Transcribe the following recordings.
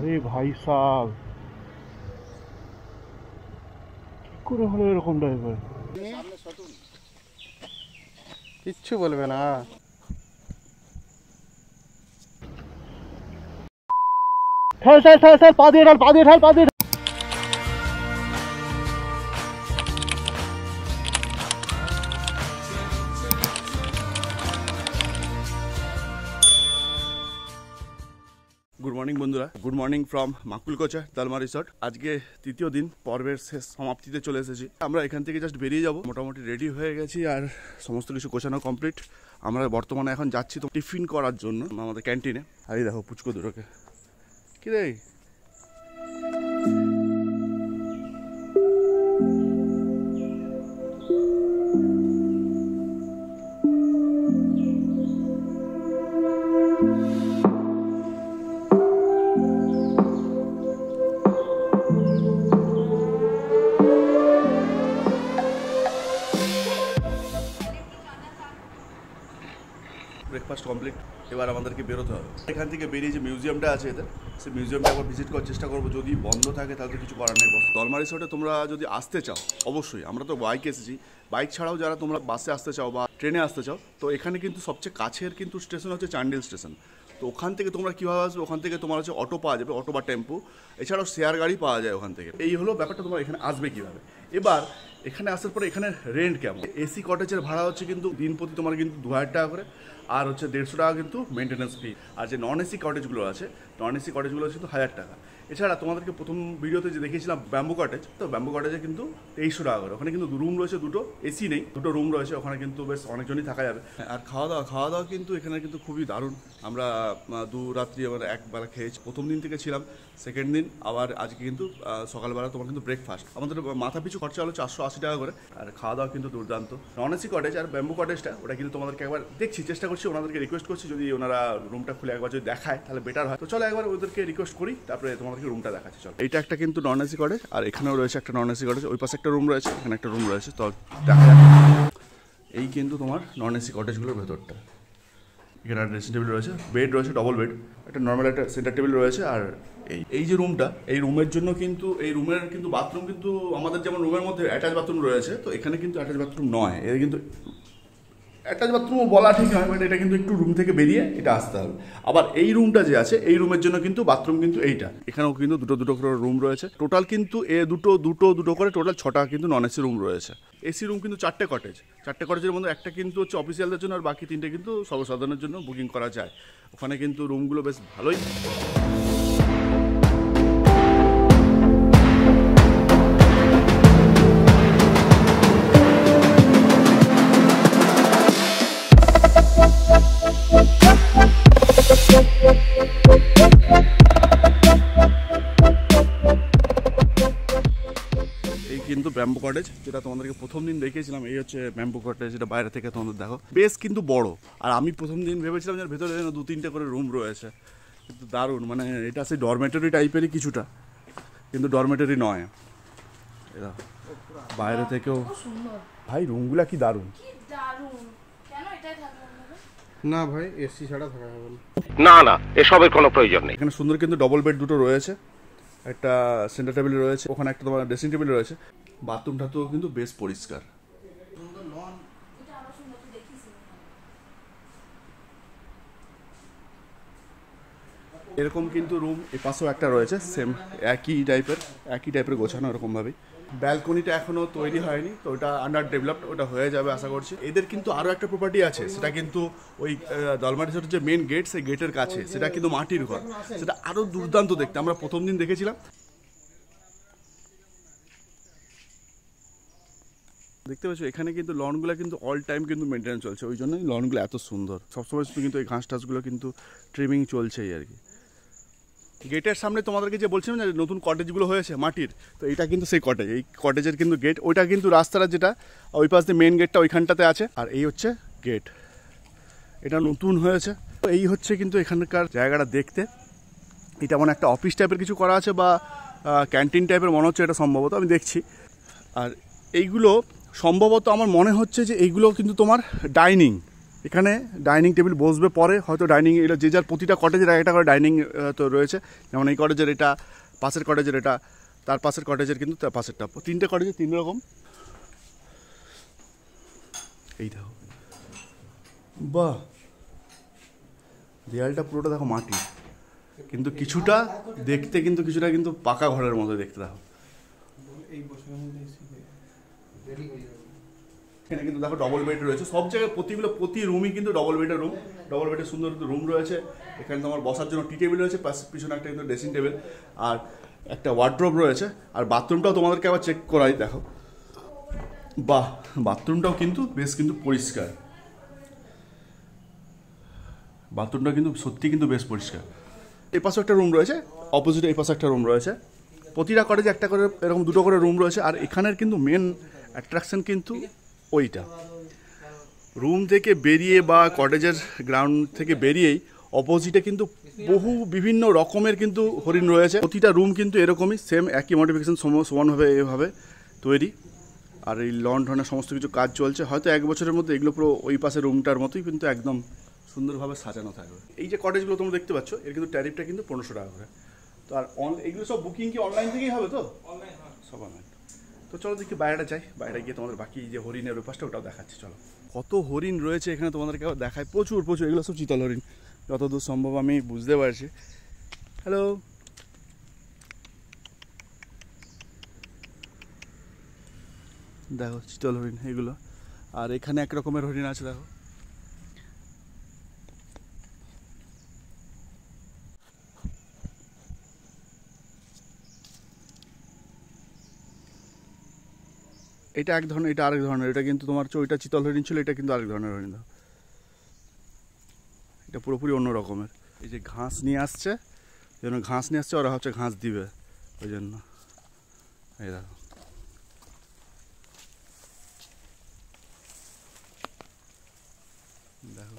আরে ভাই সাহেব, কি করে হলো এরকম টাইপের? কিচ্ছু বলবে না। স্যার পা দিয়ে ঢাল, পা দিয়ে ঢাল, পা দিয়ে ঢাল। গুড মর্নিং বন্ধুরা, গুড মর্নিং ফ্রম মাকুলকোচা দালমা রিসর্ট। আজকে তৃতীয় দিন, পর্বের শেষ সমাপ্তিতে চলে এসেছি। আমরা এখান থেকে জাস্ট বেরিয়ে যাব, মোটামুটি রেডি হয়ে গেছি আর সমস্ত কিছু গোছানো কমপ্লিট। আমরা বর্তমানে এখন যাচ্ছি তো টিফিন করার জন্য আমাদের ক্যান্টিনে। আর এই দেখো পুচকো দুটোকে, কি রে ব্রেকফাস্ট কমপ্লিট। এবার আমাদেরকে বেরোতে হবে এখান থেকে। বেরিয়ে যে মিউজিয়ামটা আছে এদের, সেই মিউজিয়ামটা একবার ভিজিট করার চেষ্টা করবো। যদি বন্ধ থাকে তাহলে তো কিছু করার নেই বস। দলমা রিসর্টে তোমরা যদি আসতে চাও, অবশ্যই, আমরা তো বাইকে এসেছি, বাইক ছাড়াও যারা তোমরা বাসে আসতে চাও বা ট্রেনে আসতে চাও, তো এখানে কিন্তু সবচেয়ে কাছের কিন্তু স্টেশন হচ্ছে চান্ডিল স্টেশন। তো ওখান থেকে তোমরা কীভাবে আসবে, ওখান থেকে তোমার হচ্ছে অটো পাওয়া যাবে, অটো বা টেম্পো, এছাড়াও শেয়ার গাড়ি পাওয়া যায় ওখান থেকে। এই হলো ব্যাপারটা, তোমরা এখানে আসবে কীভাবে। এবার এখানে আসার পরে এখানে রেন্ট কেমন। এসি কটেজের ভাড়া হচ্ছে কিন্তু দিন প্রতি তোমার কিন্তু 2000 টাকা করে, আর হচ্ছে 150 টাকা কিন্তু মেনটেন্যান্স ফি। আর যে নন এসি কটেজগুলো আছে, নন এসি কটেজগুলো কিন্তু 1000 টাকা। এছাড়া তোমাদেরকে প্রথম ভিডিওতে যে দেখিয়েছিলাম ব্যাম্বু কটেজ, তো ব্যাম্বু কটেজে কিন্তু 2300 টাকা করে। ওখানে কিন্তু রুম রয়েছে দুটো, এসি নেই, দুটো রুম রয়েছে। ওখানে কিন্তু বেশ অনেকজনই থাকা যাবে। আর খাওয়া দাওয়া কিন্তু এখানে কিন্তু খুবই দারুণ। আমরা 2 রাত্রি আবার একবেলা খেয়েছি। প্রথম দিন থেকে ছিলাম, সেকেন্ড দিন আবার আজকে কিন্তু সকালবেলা তোমার কিন্তু ব্রেকফাস্ট। আমাদের মাথা পিছু খরচা হলো 480 টাকা করে। আর খাওয়া দাওয়া কিন্তু দুর্দান্ত। নন এসি কটেজ আর ব্যাম্বু কটেজটা, ওটা কিন্তু তোমাদেরকে একবার দেখছি, চেষ্টা করছি, ওনাদেরকে রিকোয়েস্ট করছি যদি ওনারা রুমটা খুলে একবার যদি দেখায় তাহলে বেটার হয়। তো চলো একবার ওদেরকে রিকোয়েস্ট করি, তারপরে তোমাদেরকে রুমটা দেখাচ্ছি। চলো, এইটা একটা কিন্তু নন এসি কটেজ, আর এখানেও রয়েছে একটা নন এসি কটেজ। ওই পাশে একটা রুম রয়েছে, এখানে একটা রুম রয়েছে। তো দেখা যাক। এই কিন্তু তোমার নন এসি কটেজগুলোর ভেতরটা। এখানে একটা ড্রেসিং টেবিল রয়েছে, বেড রয়েছে, ডবল বেড, একটা নর্মাল একটা সেন্টার টেবিল রয়েছে। আর এই যে রুমটা, এই রুমের জন্য কিন্তু এই রুমের কিন্তু বাথরুম কিন্তু আমাদের যেমন রুমের মধ্যে অ্যাটাচ বাথরুম রয়েছে, তো এখানে কিন্তু অ্যাটাচ বাথরুম নয়। এর কিন্তু অ্যাটাচ বাথরুমও বলা ঠিক নয়, বাট এটা কিন্তু একটু রুম থেকে বেরিয়ে এটা আসতে হবে। আবার এই রুমটা যে আছে, এই রুমের জন্য কিন্তু বাথরুম কিন্তু এইটা। এখানেও কিন্তু দুটো করে রুম রয়েছে। টোটাল কিন্তু দুটো করে টোটাল 6টা কিন্তু নন এসি রুম রয়েছে। এসি রুম কিন্তু 4টে কটেজ, 4টে কটেজের মধ্যে একটা কিন্তু হচ্ছে অফিসিয়ালদের জন্য, আর বাকি 3টে কিন্তু সর্বসাধারণের জন্য বুকিং করা যায়। ওখানে কিন্তু রুমগুলো বেশ ভালোই। কিন্তু ব্যাম্বু কটেজ, যেটা তোমাদেরকে প্রথম দিন দেখিয়েছিলাম, এই হচ্ছে ব্যাম্বু কটেজ, যেটা বাইরে থেকে তোমাদের দেখো বেশ কিন্তু বড়। আর আমি প্রথম দিন ভেবেছিলাম যে ভেতরে 2-3টে করে রুম রয়েছে, কিন্তু দারুণ। মানে এটা সেই ডরমেটরি টাইপেরই কিছুটা, কিন্তু ডরমেটরি নয়। এরা বাইরে থেকেও ভাই রুমগুলা কি দারুণ। না ভাই, এসি ছাড়া থাকা যাবে না, না এসবের কোনো প্রয়োজন নেই। এখানে সুন্দর কিন্তু ডবল বেড দুটো রয়েছে, একটা সেন্টার টেবিল রয়েছে, ওখানে একটা তোমার ড্রেসিং টেবিল রয়েছে। বাথরুমটাতেও কিন্তু বেশ পরিষ্কার। এরকম কিন্তু রুম এ পাশেও একটা রয়েছে, সেম একই টাইপের গোছানো এরকমভাবেই। ব্যালকনিটা এখনও তৈরি হয়নি, তো ওটা আন্ডার ডেভেলপড, ওটা হয়ে যাবে আশা করছি। এদের কিন্তু আরও একটা প্রপার্টি আছে, সেটা কিন্তু ওই দলমা রিসর্টের যে মেন গেট, সেই গেটের কাছে, সেটা কিন্তু মাটির ঘর, সেটা আরও দুর্দান্ত দেখতে। আমরা প্রথম দিন দেখেছিলাম। দেখতে পাচ্ছ এখানে কিন্তু লনগুলো কিন্তু অল টাইম কিন্তু মেনটেন্স চলছে, ওই জন্যই লনগুলো এত সুন্দর। সবসময় কিন্তু এই ঘাস টাসগুলো কিন্তু ট্রিমিং চলছেই আর কি। গেটের সামনে তোমাদেরকে যে বলছিলাম না নতুন কটেজগুলো হয়েছে মাটির, তো এটা কিন্তু সেই কটেজ। এই কটেজের কিন্তু গেট, ওইটা কিন্তু রাস্তাটা যেটা ওই পাশ দিয়ে মেন গেটটা ওইখানটাতে আছে, আর এই হচ্ছে গেট, এটা নতুন হয়েছে। তো এই হচ্ছে কিন্তু এখানকার জায়গাটা দেখতে। এটা মনে একটা অফিস টাইপের কিছু করা আছে বা ক্যান্টিন টাইপের মনে হচ্ছে, এটা সম্ভবত, আমি দেখছি। আর এইগুলো সম্ভবত আমার মনে হচ্ছে যে এইগুলো কিন্তু তোমার ডাইনিং, এখানে ডাইনিং টেবিল বসবে পরে, হয়তো ডাইনিং এটা যে যার প্রতিটা কটেজের একটা করে ডাইনিং তো রয়েছে। যেমন এই কটেজের এটা, পাশের কটেজের এটা, তার পাশের কটেজের কিন্তু তার পাশেরটা, 3টে কটেজে 3 রকম। এই দেখো, বাহ, দেয়ালটা পুরোটা দেখো মাটি, কিন্তু কিছুটা দেখতে কিন্তু পাকা ঘরের মতো দেখতে। দেখো এখানে কিন্তু দেখো ডবল বেড রয়েছে সব জায়গায়, প্রতি রুমই কিন্তু ডবল বেডের রুম, ডবল বেডের সুন্দর রুম রয়েছে। এখানে তোমার বসার জন্য টি টেবিল রয়েছে, পিছনে একটা কিন্তু ড্রেসিং টেবিল আর একটা ওয়ার্ড্রোব রয়েছে। আর বাথরুমটাও তোমাদেরকে আবার চেক করাই, দেখো বাহ, বাথরুমটাও কিন্তু বেশ কিন্তু পরিষ্কার, বাথরুমটা কিন্তু সত্যি কিন্তু বেশ পরিষ্কার। এই পাশে একটা রুম রয়েছে, অপোজিটে এই পাশে একটা রুম রয়েছে, প্রতিটা কটেজে একটা করে এরকম 2টো করে রুম রয়েছে। আর এখানের কিন্তু মেন অ্যাট্রাকশন কিন্তু ওইটা, রুম থেকে বেরিয়ে বা কটেজের গ্রাউন্ড থেকে বেরিয়েই অপোজিটে কিন্তু বিভিন্ন রকমের কিন্তু হরিণ রয়েছে। প্রতিটা রুম কিন্তু এরকমই সেম একই মডিফিকেশন সমানভাবে এভাবে তৈরি। আর এই লন টনের সমস্ত কিছু কাজ চলছে, হয়তো 1 বছরের মধ্যে এগুলো পুরো ওই পাশে রুমটার মতোই কিন্তু একদম সুন্দরভাবে সাজানো থাকবে। এই যে কটেজগুলো তোমরা দেখতে পাচ্ছ, এর কিন্তু ট্যারিফটা কিন্তু 1500 টাকা করে। তো আর এইগুলো সব বুকিং কি অনলাইন থেকেই হবে? তো সব অনলাইন। তো চলো দেখি বাইরেটা যাই, বাইরে গিয়ে তোমাদের বাকি যে হরিণের ব্যাপারটা ওটাও দেখাচ্ছি। চলো, কত হরিণ রয়েছে এখানে তোমাদেরকে দেখায়, প্রচুর। এগুলো সব চিতল হরিণ যতদূর সম্ভব আমি বুঝতে পারছি। হ্যালো, দেখো চিতল হরিণ এগুলো। আর এখানে এক রকমের হরিণ আছে, দেখো এটা এক ধরনের, এটা আরেক ধরনের। এটা কিন্তু তোমার ওইটা চিতল হরিণ ছিল, এটা কিন্তু আরেক ধরনের হরিণ। এটা পুরোপুরি অন্য রকমের। এই যে ঘাস নিয়ে আসছে, ওরা হচ্ছে ঘাস দিবে, ওই জন্য। এই দেখো, দেখো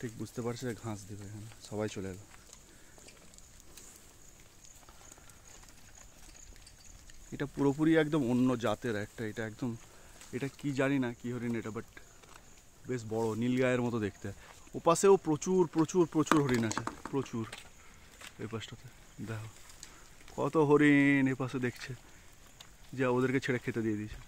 ঠিক বুঝতে পারছে ঘাস দিবে, এখানে সবাই চলে এলো। এটা পুরোপুরি একদম অন্য জাতের একটা, এটা একদম, এটা কি জানি না কি হরিণ এটা, বাট বেশ বড়, নীলগায়ের মতো দেখতে। ওপাশেও প্রচুর হরিণ আছে, প্রচুর। এই পাশটাতে দেখো কত হরিণ এই পাশে দেখছে, যা ওদেরকে ছেড়ে খেতে দিয়ে দিয়েছে।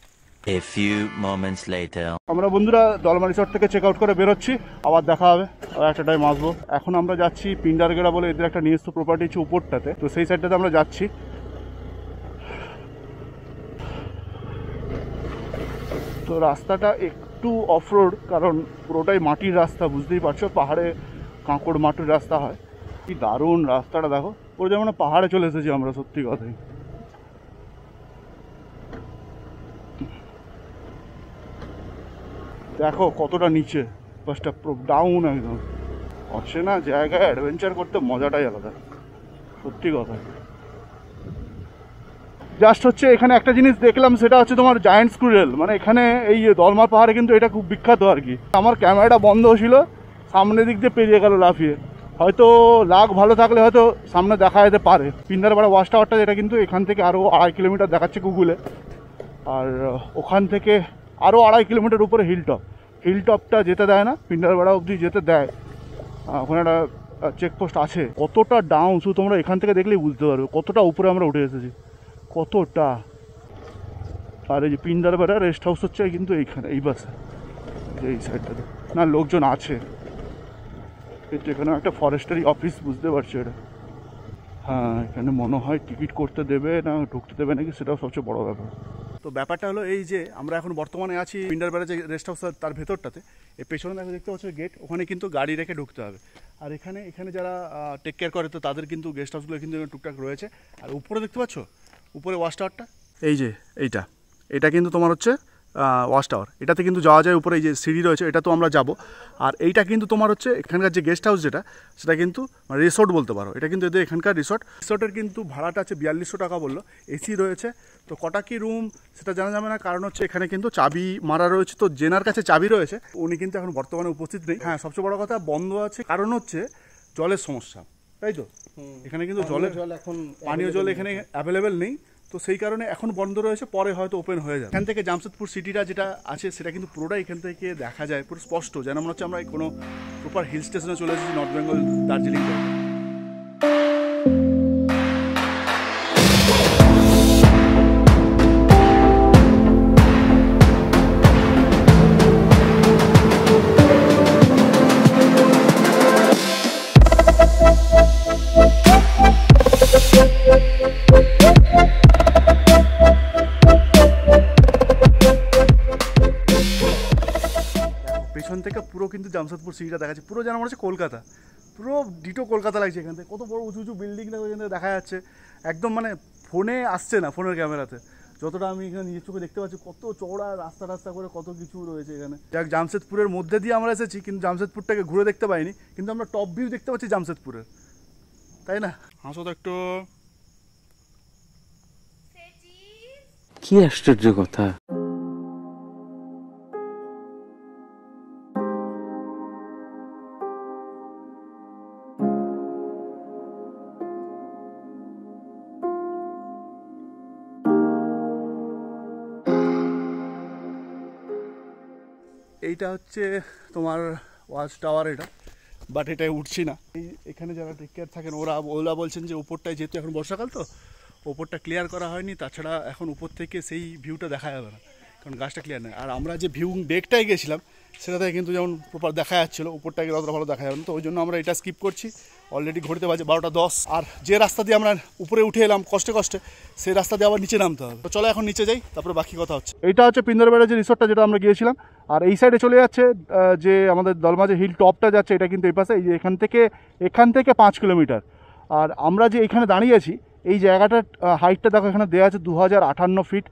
A few moments later. আমরা বন্ধুরা দলমা রিসর্ট থেকে চেক আউট করে বেরোচ্ছি, আবার দেখা হবে, আর একটা টাইম আসবো। এখন আমরা যাচ্ছি পিন্ডারগেড়া বলে এদের একটা নিজস্ব প্রপার্টি আছে উপরটাতে, তো সেই সাইডটাতে আমরা যাচ্ছি। তো রাস্তাটা একটু অফরোড, কারণ পুরোটাই মাটির রাস্তা, বুঝতেই পারছো, পাহাড়ে কাঁকড় মাটির রাস্তা হয়। কি দারুণ রাস্তাটা দেখো, পুরো যেমন পাহাড়ে চলে এসেছি আমরা, সত্যি কথাই। দেখো কতটা নিচে, বাসটা পুরো ডাউন একদম। অচেনা জায়গায় অ্যাডভেঞ্চার করতে মজাটাই আলাদা, সত্যি কথা। জাস্ট হচ্ছে এখানে একটা জিনিস দেখলাম, সেটা হচ্ছে তোমার জায়ান্ট স্কুইরেল, মানে এখানে এই দলমা পাহাড়ে কিন্তু এটা খুব বিখ্যাত আর কি। আমার ক্যামেরাটা বন্ধ ছিল, সামনের দিক দিয়ে পেরিয়ে গেল লাফিয়ে। হয়তো লাগ ভালো থাকলে হয়তো সামনে দেখা যেতে পারে। পিন্ডারপাড়া ওয়াচ টাওয়ারটা, যেটা কিন্তু এখান থেকে আরও 2.5 কিলোমিটার দেখাচ্ছে গুগলে, আর ওখান থেকে আরও 2.5 কিলোমিটার উপরে হিলটপটা যেতে দেয় না, পিন্ডারপাড়া অবধি যেতে দেয়। ওখানে একটা চেকপোস্ট আছে। কতটা ডাউন শুধু তোমরা এখান থেকে দেখলেই বুঝতে পারবে কতটা উপরে আমরা উঠে এসেছি, কতটা। আর এই যে পিন্ডারপাড়া রেস্ট হাউস হচ্ছে কিন্তু এইখানে, এই বাসে এই সাইডটাতে না লোকজন আছে। যেখানে একটা ফরেস্টারি অফিস, বুঝতে পারছো এটা। হ্যাঁ, এখানে মনে হয় টিকিট করতে দেবে না ঢুকতে দেবে নাকি, সেটাও সবচেয়ে বড় ব্যাপার। তো ব্যাপারটা হলো এই যে আমরা এখন বর্তমানে আছি পিন্ডারপাড়া যে রেস্ট হাউস, তার ভেতরটাতে। এই পেছনে দেখতে পাচ্ছ গেট, ওখানে কিন্তু গাড়ি রেখে ঢুকতে হবে। আর এখানে যারা টেক কেয়ার করে, তো তাদের কিন্তু গেস্ট হাউসগুলো কিন্তু টুকটাক রয়েছে। আর উপরে দেখতে পাচ্ছ, উপরে ওয়াচ টাওয়ারটা, এই যে এটা কিন্তু তোমার হচ্ছে ওয়াচ টাওয়ার। এটাতে কিন্তু যাওয়া যায় উপরে, এই যে সিঁড়ি রয়েছে, এটা তো আমরা যাব। আর এইটা কিন্তু তোমার হচ্ছে এখানকার যে গেস্ট হাউস, যেটা সেটা কিন্তু রিসোর্ট বলতে পারো। এটা কিন্তু এদের এখানকার রিসোর্টের কিন্তু ভাড়াটা আছে 4200 টাকা বললো। এসি রয়েছে, তো কটা কি রুম সেটা জানা যাবে না, কারণ হচ্ছে এখানে কিন্তু চাবি মারা রয়েছে। তো জেনার কাছে চাবি রয়েছে, উনি কিন্তু এখন বর্তমানে উপস্থিত নেই। হ্যাঁ, সবচেয়ে বড় কথা বন্ধ আছে, কারণ হচ্ছে জলের সমস্যা, তাই তো। এখানে কিন্তু পানীয় জল এখানে অ্যাভেলেবেল নেই। তো সেই কারণে এখন বন্ধ রয়েছে, পরে হয়তো ওপেন হয়ে যাবে। এখান থেকে জামশেদপুর সিটিটা যেটা আছে সেটা কিন্তু পুরোটাই এখান থেকে দেখা যায়, পুরো স্পষ্ট, যেন মনে হচ্ছে আমরা কোনো প্রপার হিল স্টেশনে চলে এসেছি, নর্থ বেঙ্গল দার্জিলিং থেকে। পেছন থেকে পুরো কিন্তু জামশেদপুর সিটিটা দেখা যাচ্ছে, পুরো যেন মনে হচ্ছে কলকাতা, পুরো ডিটো কলকাতা লাগছে এখান থেকে। কত বড় উঁচু উঁচু বিল্ডিং এখান থেকে দেখা যাচ্ছে, একদম মানে ফোনে আসছে না, ফোনের ক্যামেরাতে যতটা আমি এখানে নিজের চোখে দেখতে পাচ্ছি। কত চওড়া রাস্তা রাস্তা করে কত কিছু রয়েছে এখানে। যাক, জামশেদপুরের মধ্যে দিয়ে আমরা এসেছি, কিন্তু জামশেদপুরটাকে ঘুরে দেখতে পাইনি, কিন্তু আমরা টপ ভিউ দেখতে পাচ্ছি জামশেদপুরের, তাই না? হাসো তো একটু। কি আশ্চর্য কথা। এইটা হচ্ছে তোমার ওয়াচ টাওয়ার, এটা বাট এটাই উঠছি না। এখানে যারা টেক কেয়ার থাকেন ওরা বলছেন যে উপরটায়, যেহেতু এখন বর্ষাকাল তো উপরটা ক্লিয়ার করা হয়নি, তাছাড়া এখন উপর থেকে সেই ভিউটা দেখা যাবে না, কারণ গাছটা ক্লিয়ার নেই। আর আমরা যে ভিউ ডেকটায় গেছিলাম সেটাতে কিন্তু যেমন প্রপার দেখা যাচ্ছিলো, উপরটা গেলে অতটা ভালো দেখা যাবে না, তো ওই জন্য আমরা এটা স্কিপ করছি। অলরেডি ঘুরতে বাজে 12:10, আর যে রাস্তা দিয়ে আমরা উপরে উঠে এলাম কষ্টে কষ্টে, সেই রাস্তা দিয়ে আবার নিচে নামতে হবে। তো চলো এখন নিচে যাই, তারপরে বাকি কথা হচ্ছে। এইটা হচ্ছে পিন্দরবেড়া যে রিসোর্টটা, যেটা আমরা গিয়েছিলাম, আর এই সাইডে চলে যাচ্ছে যে আমাদের দলমা যে হিল টপটা যাচ্ছে, এটা কিন্তু এই পাশে, এই যে এখান থেকে 5 কিলোমিটার। আর আমরা যে এখানে দাঁড়িয়ে আছি, এই জায়গাটার হাইটটা দেখো, এখানে দেওয়া আছে 2058 ফিট,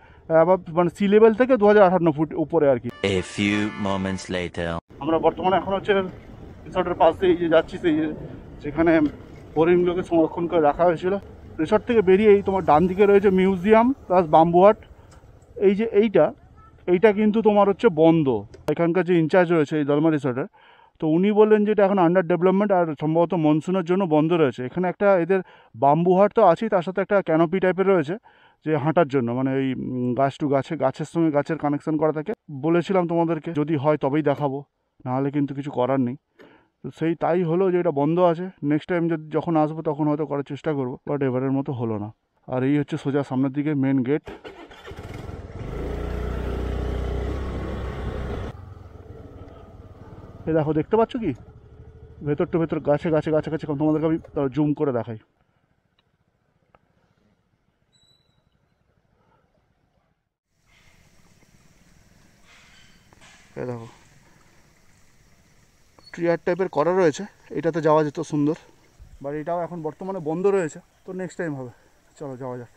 মানে সি লেভেল থেকে 2058 ফুট উপরে আর কি। A few moments later. আমরা বর্তমানে এখন হচ্ছে রিসর্টের পাশ দিয়ে যে যাচ্ছি, সেই যেখানে হরিণগুলোকে সংরক্ষণ করে রাখা হয়েছিল। রিসর্ট থেকে বেরিয়েই তোমার ডান দিকে রয়েছে মিউজিয়াম প্লাস বাম্বু হাট। এই যে এইটা কিন্তু তোমার হচ্ছে বন্ধ। এখানকার যে ইনচার্জ রয়েছে এই দলমা রিসর্টের, তো উনি বললেন যে এটা এখন আন্ডার ডেভেলপমেন্ট, আর সম্ভবত মনসুনের জন্য বন্ধ রয়েছে। এখানে একটা এদের বাম্বু হাট তো আছেই, তার সাথে একটা ক্যানোপি টাইপের রয়েছে যে হাঁটার জন্য, মানে ওই গাছ টু গাছের সঙ্গে গাছের কানেকশন করা থাকে। বলেছিলাম তোমাদেরকে যদি হয় তবেই দেখাবো, নাহলে কিন্তু কিছু করার নেই। তো তাই হলো যে এটা বন্ধ আছে। নেক্সট টাইম যখন আসবো তখন হয়তো করার চেষ্টা করবো, বাট এবারের মতো হলো না। আর এই হচ্ছে সোজা সামনের দিকে মেন গেট। এই দেখো, দেখতে পাচ্ছ কি ভেতর টু ভেতর গাছে কাছাকাছি, তোমাদেরকে আমি জুম করে দেখাই। এই দেখো, ট্রিয়ার টাইপের করা রয়েছে, এটাতে যাওয়া যেত সুন্দর, বাট এটাও এখন বর্তমানে বন্ধ রয়েছে, তো নেক্সট টাইম হবে। চলো যাওয়া যাক।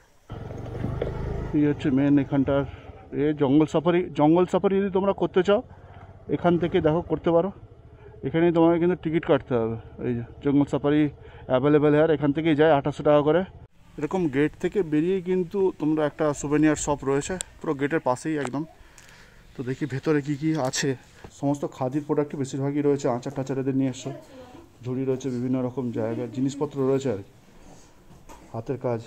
এই হচ্ছে মেন এখানটার জঙ্গল সাফারি যদি তোমরা করতে চাও এখান থেকে দেখো করতে পারো। এখানেই তোমাকে কিন্তু টিকিট কাটতে হবে। এই যে জঙ্গল সাফারি অ্যাভেলেবেল আর এখান থেকেই যায় 2800 টাকা করে। এরকম গেট থেকে বেরিয়েই কিন্তু তোমরা একটা সুভেনিয়ার শপ রয়েছে পুরো গেটের পাশেই একদম। তো দেখি ভেতরে কি কি আছে। সমস্ত খাদির প্রোডাক্টই বেশিরভাগই রয়েছে, আচার টাচার এদের নিয়ে এসছো, ঝুড়ি রয়েছে, বিভিন্ন রকম জায়গার জিনিসপত্র রয়েছে আর কি, হাতের কাজ।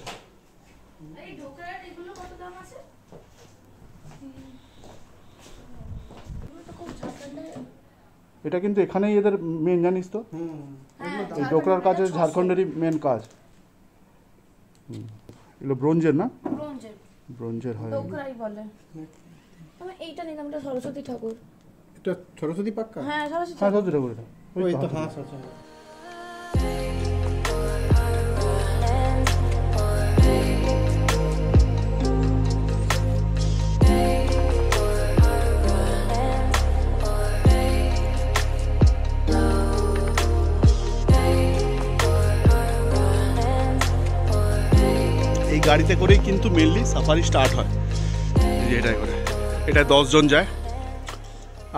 এটা কিন্তু এখানেই এদের মেন, জানিস তো, এই ডোকরার কাজ ঝাড়খণ্ডেরই মেন কাজ। এগুলো ব্রোঞ্জের না, ব্রোঞ্জের হয়, ডোকরাই বলে। আমি এইটা নিলাম, এটা সরস্বতী ঠাকুর। এটা সরস্বতী পাক্কা? হ্যাঁ সরস্বতী ঠাকুর। এটা ওই তো হাঁস আছে। এই গাড়িতে করেই কিন্তু মেনলি সাফারি স্টার্ট হয়। এটাই করে, এটা 10 জন যায়।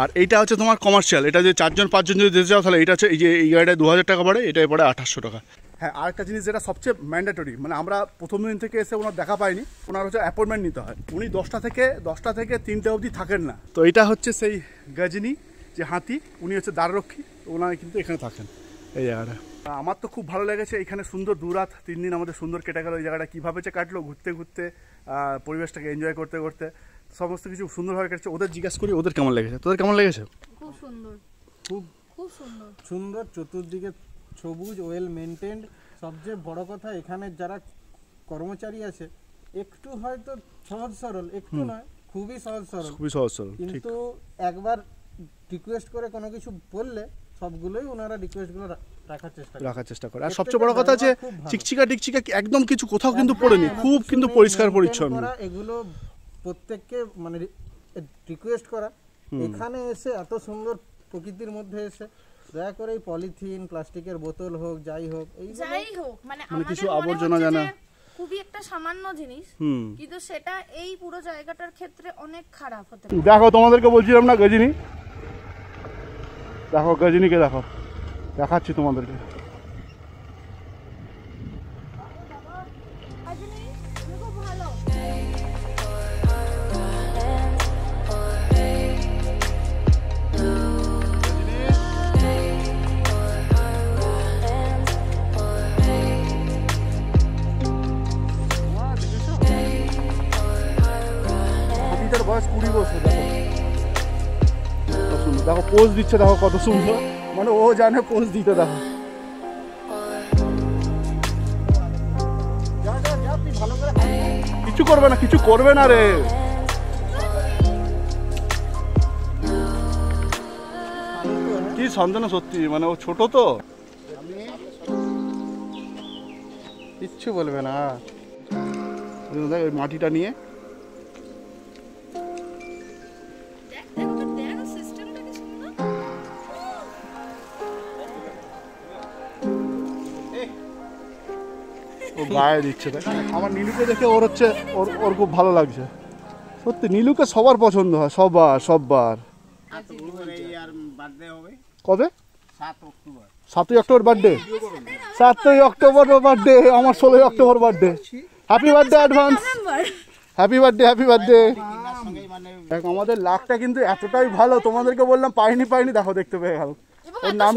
আর এইটা হচ্ছে তোমার কমার্শিয়াল, এটা যে 4-5 জন যদি যেতে চাও তাহলে এটা হচ্ছে, এই যে এই গাড়িটা 2000 টাকা পড়ে, এটাই পড়ে 2800 টাকা। হ্যাঁ, আরেকটা জিনিস যেটা সবচেয়ে ম্যান্ডেটরি, মানে আমরা প্রথম দিন থেকে এসে ওনার দেখা পাইনি, ওনার হচ্ছে অ্যাপয়েন্টমেন্ট নিতে হয়। উনি 10টা থেকে 3টে অবধি থাকেন না। তো এটা হচ্ছে সেই গজনি যে হাতি, উনি হচ্ছে দ্বাররক্ষী, ওনারা কিন্তু এখানে থাকেন এই জায়গাটা। আমার তো খুব ভালো লেগেছে এখানে, সুন্দর 2 রাত 3 দিন আমাদের সুন্দর কেটে গেল। এই জায়গাটা কীভাবে যে কাটলো, ঘুরতে ঘুরতে পরিবেশটাকে এনজয় করতে করতে সমস্ত কিছু সুন্দরভাবে কেটেছে। ওদের জিজ্ঞাসা করি ওদের কেমন লেগেছে, তোদের কেমন লেগেছে? খুব সুন্দর, খুব খুব সুন্দর। সুন্দর, চতুর্দিকে সবুজ, ওয়েল মেনটেন্ড। সবচেয়ে বড় কথা এখানে যারা কর্মচারী আছে একটু হয়তো সহজ সরল, একটু নয় খুবই সহজ সরল, খুবই সহজ সরল, ঠিক। কিন্তু একবার রিকোয়েস্ট করে কোনো কিছু বললে সবগুলোই ওনারা রিকোয়েস্টগুলো রাখার চেষ্টা করে। আর সবচেয়ে বড় কথা যে চিকচিকা টিকচিকা একদম কিছু কোথাও কিন্তু পড়েনি, খুব কিন্তু পরিষ্কার পরিচ্ছন্ন। এগুলো প্রত্যেককে মানে রিকোয়েস্ট করা, এখানে এসে এত সুন্দর প্রকৃতির মধ্যে এসে দয়া করে এই পলিথিন, প্লাস্টিকের বোতল হোক যাই হোক মানে কিছু আবর্জনা জানা খুবই একটা সামান্য জিনিস, কিন্তু সেটা এই পুরো জায়গাটার ক্ষেত্রে অনেক খারাপ হতে পারে। দেখো তোমাদেরকে বলছিলাম না গজনী, দেখো গজনীকে দেখো, দেখাচ্ছি তোমাদেরকে। বয়স 20 বছর। দেখো পোজ দিচ্ছে, দেখো কত সুন্দর, মানে ও জানে পোজ দিতে। দেখো কিছু করবে না, কিছু করবে না রে। কি সন্তান সত্যি, মানে ও ছোট তো, কিচ্ছু বলবে না। মাটিটা নিয়ে ও গায়ে দিচ্ছে। আমার নীলুকে দেখে ওর হচ্ছে ওর খুব ভালো লাগছে সত্যি। নীলুকে সবার পছন্দ হয়, সববার। কবে? 7ই অক্টোবর বার্থডে। 7ই অক্টোবর বার্থডে, আমার 16ই October birthday. Happy birthday advance, happy birthday. দেখ আমাদের লাকটা কিন্তু এতটাই ভালো, তোমাদেরকে বললাম পাইনি দেখো দেখতে পেয়ে গেল। ওর নাম,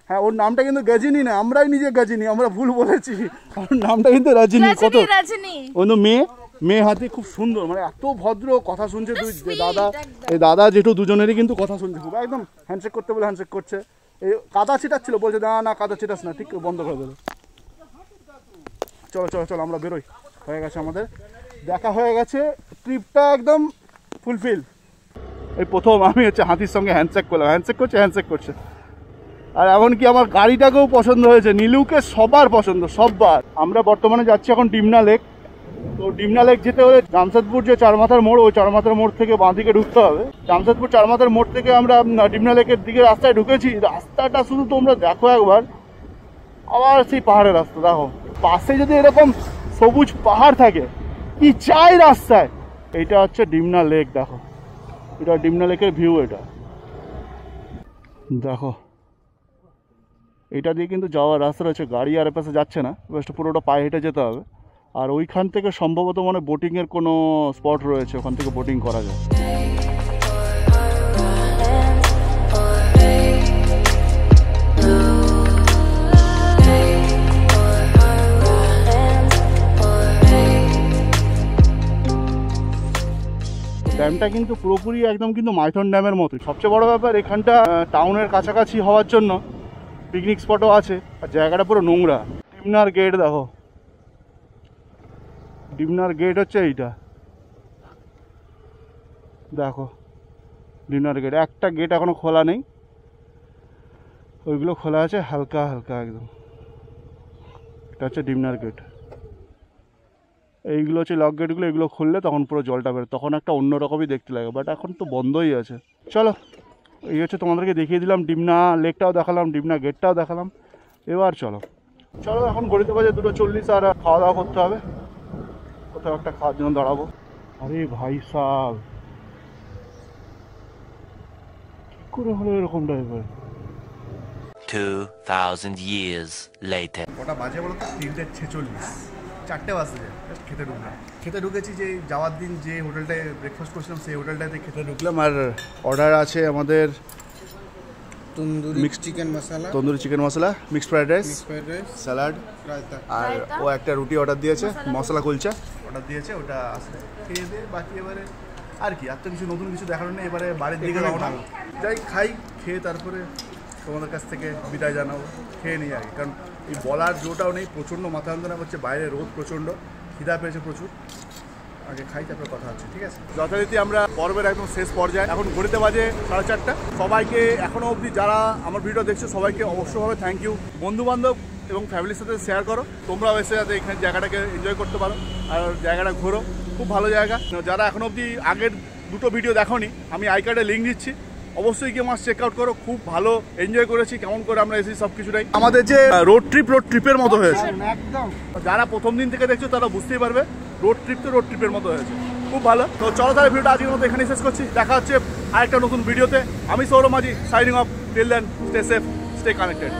হ্যাঁ ওর নামটা কিন্তু গজনী না, আমরাই নিজে গজনী, আমরা ভুল বলেছি। ওর নামটা কিন্তু রজনী। কত ও মেয়ে হাতি, খুব সুন্দর, মানে এত ভদ্র, কথা শুনছে। এই দাদা জেঠু দুজনেরই কিন্তু কথা শুনছে খুব, একদম হ্যান্ডশেক করতে বলে হ্যান্ডশেক করছে। এই কাদা ছিটাচ্ছিল, বলছে না কাদা ছিটাস না, ঠিক বন্ধ করে দেবে। চলো আমরা বেরোই, হয়ে গেছে আমাদের দেখা, হয়ে গেছে ট্রিপটা একদম ফুলফিল। এই প্রথম আমি হচ্ছে হাতির সঙ্গে হ্যান্ডশেক করলাম, হ্যান্ডশেক করছে। আর এমনকি আমার গাড়িটাকেও পছন্দ হয়েছে, নীলুকে সবার পছন্দ, সববার। আমরা বর্তমানে যাচ্ছি এখন ডিমনা লেক। তো ডিমনা লেক যেতে হলে জামশেদপুর যে চারমাথার মোড়, ওই চারমাথার মোড় থেকে বাঁ দিকে ঢুকতে হবে। জামশেদপুর চারমাথার মোড় থেকে আমরা ডিমনা লেকের দিকে রাস্তায় ঢুকেছি। রাস্তাটা শুধু তোমরা দেখো একবার, আবার সেই পাহাড়ের রাস্তা। দেখো পাশে যদি এরকম সবুজ পাহাড় থাকে, কি চাই রাস্তায়। এইটা হচ্ছে ডিমনা লেক, দেখো এটা ডিমনা লেকের ভিউ। এটা দেখো, এটা দিয়ে কিন্তু যাওয়ার রাস্তা রয়েছে, গাড়ি আর পাশে যাচ্ছে না, বেশ পুরোটা পায়ে হেঁটে যেতে হবে। আর ওইখান থেকে সম্ভবত মানে বোটিংয়ের কোনো স্পট রয়েছে, ওখান থেকে বোটিং করা যায়। ড্যামটা কিন্তু পুরোপুরি একদম কিন্তু মাইথন ড্যামের মতো। সবচেয়ে বড় ব্যাপার এখানটা টাউনের কাছাকাছি হওয়ার জন্য পিকনিক স্পটও আছে, আর জায়গাটা পুরো নোংরা। ডিমনার গেট দেখো, ডিমনার গেট হচ্ছে এইটা, দেখো ডিমনার গেট। একটা গেট এখনো খোলা নেই, ওইগুলো খোলা আছে হালকা একদম। এটা হচ্ছে ডিমনার গেট। এইগুলো হচ্ছে লক গেটগুলো, এগুলো খুললে তখন পুরো জলটা বেরো, তখন একটা অন্যরকমই দেখতে লাগে, বাট এখন তো বন্ধই আছে। চলো, এই হচ্ছে তোমাদেরকে দেখিয়ে দিলাম, ডিমনা লেকটাও দেখালাম, ডিমনা গেটটাও দেখালাম। এবার চলো এখন ঘড়িতে বাজে 2:40, আর খাওয়া দাওয়া করতে হবে, কোথাও একটা খাওয়ার জন্য দাঁড়াবো। আরে ভাই সাহেব, কি করে হলো এরকম টাইপের? 2000 years later. কটা বাজে বলো তো? 3:46, 4টে বাজে। খেতে ঢুকেছি, যে যাওয়ার দিন যে হোটেলটায় ব্রেকফাস্ট করছিলাম সেই হোটেলটাতে খেতে ঢুকলাম। আর অর্ডার আছে আমাদের tandoori Mixed- chicken masala, tandoori chicken masala, mixed fried rice, fried rice, salad, raita. আর রায়তা। ও একটা রুটি অর্ডার দিয়েছে, মশলা কুলচা অর্ডার দিয়েছে, ওটা আসলে খেয়ে দিয়ে বাকি এবারে আর কি আর তো কিছু নতুন কিছু দেখানোর নেই, এবারে বাড়ির দিকে রওনা। যাই খাই, খেয়ে তারপরে তোমাদের কাছ থেকে বিদায় জানাবো, খেয়ে নিই আগে, কারণ এই বলার জোটাও নেই, প্রচণ্ড মাথা যন্ত্রণা করছে, বাইরে রোদ প্রচণ্ড, খিদা পেয়েছে প্রচুর। আগে খাই তারপরে কথা হচ্ছে, ঠিক আছে? যথারীতি আমরা পর্বের একদম শেষ পর্যায়ে, এখন ঘড়িতে বাজে 4:30। সবাইকে এখনও অবধি যারা আমার ভিডিও দেখছো সবাইকে অবশ্যভাবে থ্যাংক ইউ। বন্ধুবান্ধব এবং ফ্যামিলির সাথে শেয়ার করো, তোমরাও এসে যাতে এখানে জায়গাটাকে এনজয় করতে পারো আর জায়গাটা ঘোরো, খুব ভালো জায়গা। যারা এখন অবধি আগের দুটো ভিডিও দেখোনি, আমি আই কার্ডে লিঙ্ক দিচ্ছি, অবশ্যই গিয়ে মাস চেক আউট করো, খুব ভালো এনজয় করেছি, কেমন করে আমরা এসেছি সব কিছুটাই আমাদের যে রোড ট্রিপের মতো হয়েছে। একদম যারা প্রথম দিন থেকে দেখছো তারা বুঝতেই পারবে রোড ট্রিপের মতো হয়েছে, খুব ভালো। তো চলো তাহলে ভিডিওটা আজকের মতো এখানেই শেষ করছি, দেখা হচ্ছে আরেকটা নতুন ভিডিওতে। আমি Sourav Majhi, signing off. Till then stay safe, stay connected.